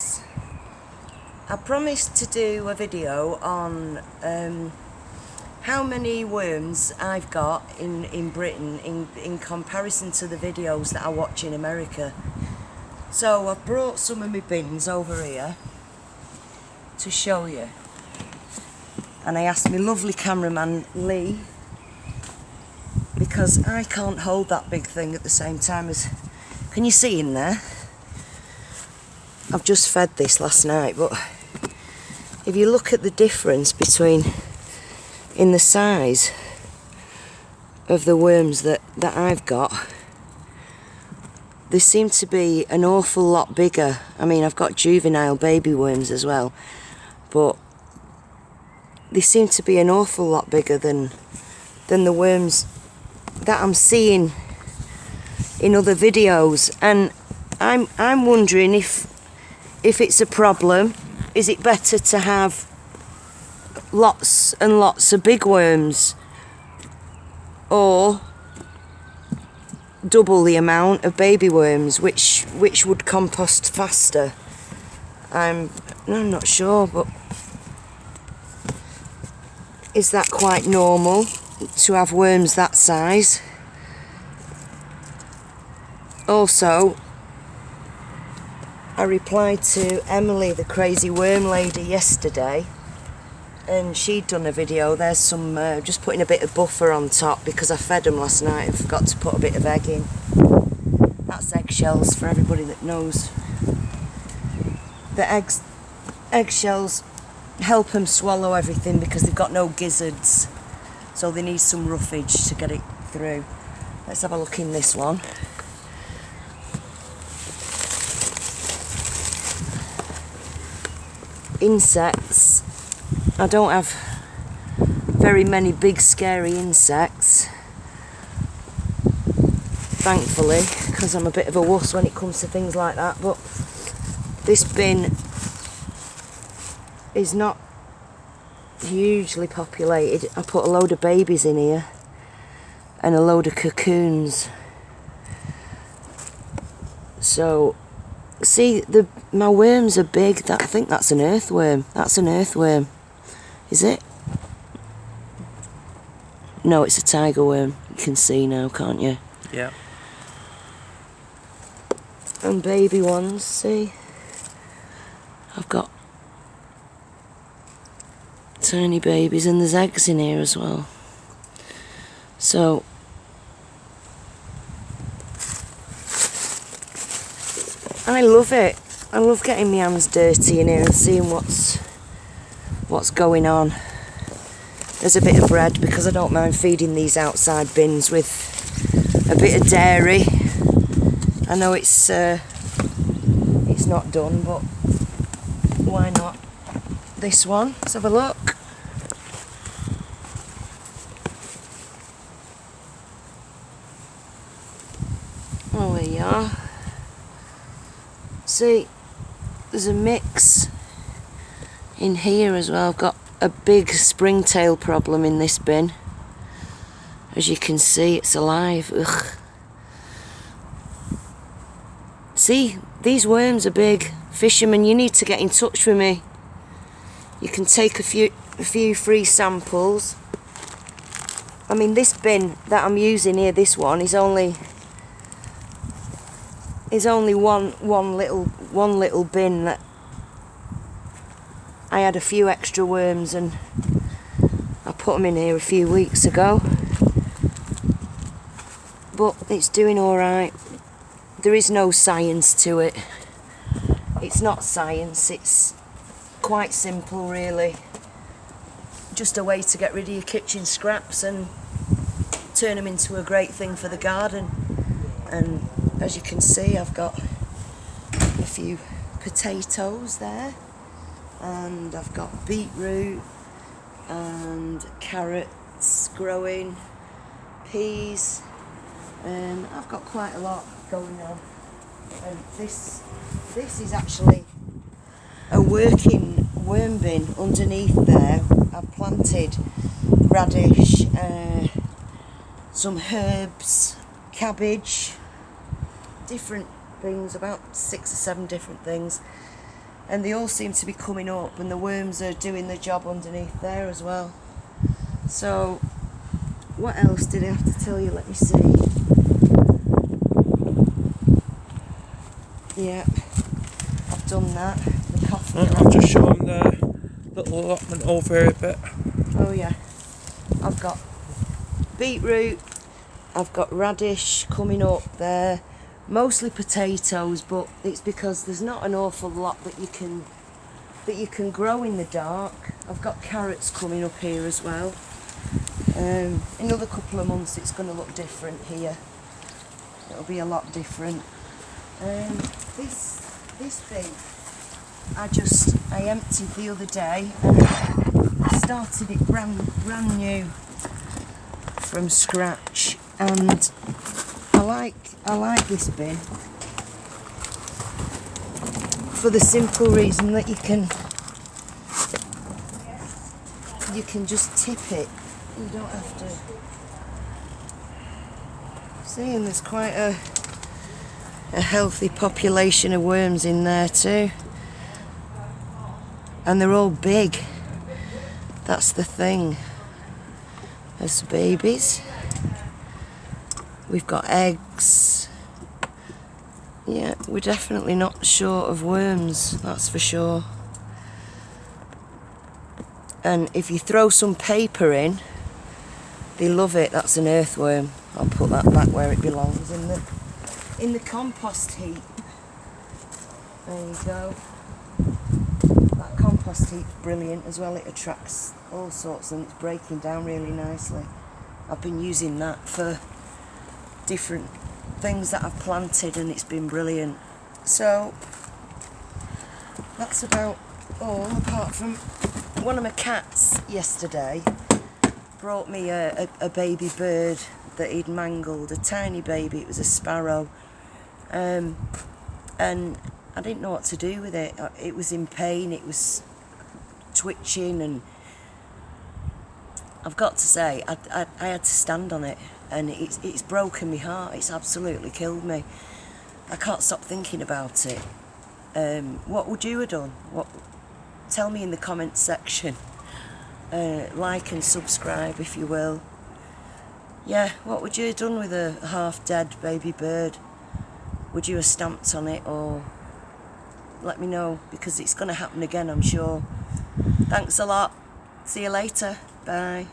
I promised to do a video on how many worms I've got in Britain in comparison to the videos that I watch in America. So I've brought some of my bins over here to show you. And I asked my lovely cameraman Lee, because I can't hold that big thing at the same time as... Can you see in there? I've just fed this last night, but if you look at the difference between in the size of the worms that I've got, they seem to be an awful lot bigger. I mean, I've got juvenile baby worms as well, but they seem to be an awful lot bigger than the worms that I'm seeing in other videos. And I'm wondering if it's a problem. Is it better to have lots and lots of big worms, or double the amount of baby worms, which would compost faster? I'm not sure, but is that quite normal to have worms that size? Also, I replied to Emily, the crazy worm lady, yesterday, and she'd done a video. There's some, just putting a bit of buffer on top because I fed them last night and forgot to put a bit of egg in. That's eggshells, for everybody that knows. The eggshells help them swallow everything because they've got no gizzards, so they need some roughage to get it through. Let's have a look in this one. Insects. I don't have very many big scary insects, thankfully, because I'm a bit of a wuss when it comes to things like that. But this bin is not hugely populated. I put a load of babies in here and a load of cocoons. So see, my worms are big. I think that's an earthworm. That's an earthworm. Is it? No, it's a tiger worm. You can see now, can't you? Yeah. And baby ones, see? I've got tiny babies, and there's eggs in here as well. So I love it. I love getting my hands dirty in here and seeing what's going on. There's a bit of bread because I don't mind feeding these outside bins with a bit of dairy. I know it's not done, but why not? This one, let's have a look. Oh, there you are. See, there's a mix in here as well. I've got a big springtail problem in this bin. As you can see, it's alive. Ugh. See, these worms are big. Fishermen, you need to get in touch with me. You can take a few free samples. I mean, this bin that I'm using here, this one, is only one little bin. That I had a few extra worms and I put them in here a few weeks ago, but it's doing alright. There is no science to it. It's not science, it's quite simple really. Just a way to get rid of your kitchen scraps and turn them into a great thing for the garden. And as you can see, I've got a few potatoes there, and I've got beetroot and carrots growing, peas, and I've got quite a lot going on. And this is actually a working worm bin underneath there. I've planted radish, some herbs, cabbage, different things, about 6 or 7 different things. and they all seem to be coming up, and the worms are doing the job underneath there as well. So what else did I have to tell you? Let me see. Yeah, I've done that. The coffee. I'll just show them the little allotment over here a bit. Oh yeah, I've got beetroot, I've got radish coming up there, mostly potatoes, but it's because there's not an awful lot that you can grow in the dark. I've got carrots coming up here as well. In another couple of months it's going to look different here. It'll be a lot different. This bin I emptied the other day, and I started it brand new from scratch, and I like this bin for the simple reason that you can just tip it. You don't have to. See, and there's quite a healthy population of worms in there too. And they're all big. That's the thing. There's babies. We've got eggs. Yeah, we're definitely not short of worms, that's for sure. And if you throw some paper in, they love it. That's an earthworm. I'll put that back where it belongs, in the compost heap. There you go. That compost heap's brilliant as well. It attracts all sorts, and it's breaking down really nicely. I've been using that for different things that I've planted, and it's been brilliant. So that's about all, apart from one of my cats yesterday brought me a baby bird that he'd mangled, a tiny baby. It was a sparrow, and I didn't know what to do with it. It was in pain, it was twitching, and I've got to say, I had to stand on it, and it's broken my heart. It's absolutely killed me. I can't stop thinking about it. What would you have done? Tell me in the comments section. Like and subscribe if you will. Yeah, what would you have done with a half-dead baby bird? Would you have stamped on it, or let me know, because it's going to happen again, I'm sure. Thanks a lot. See you later. Bye.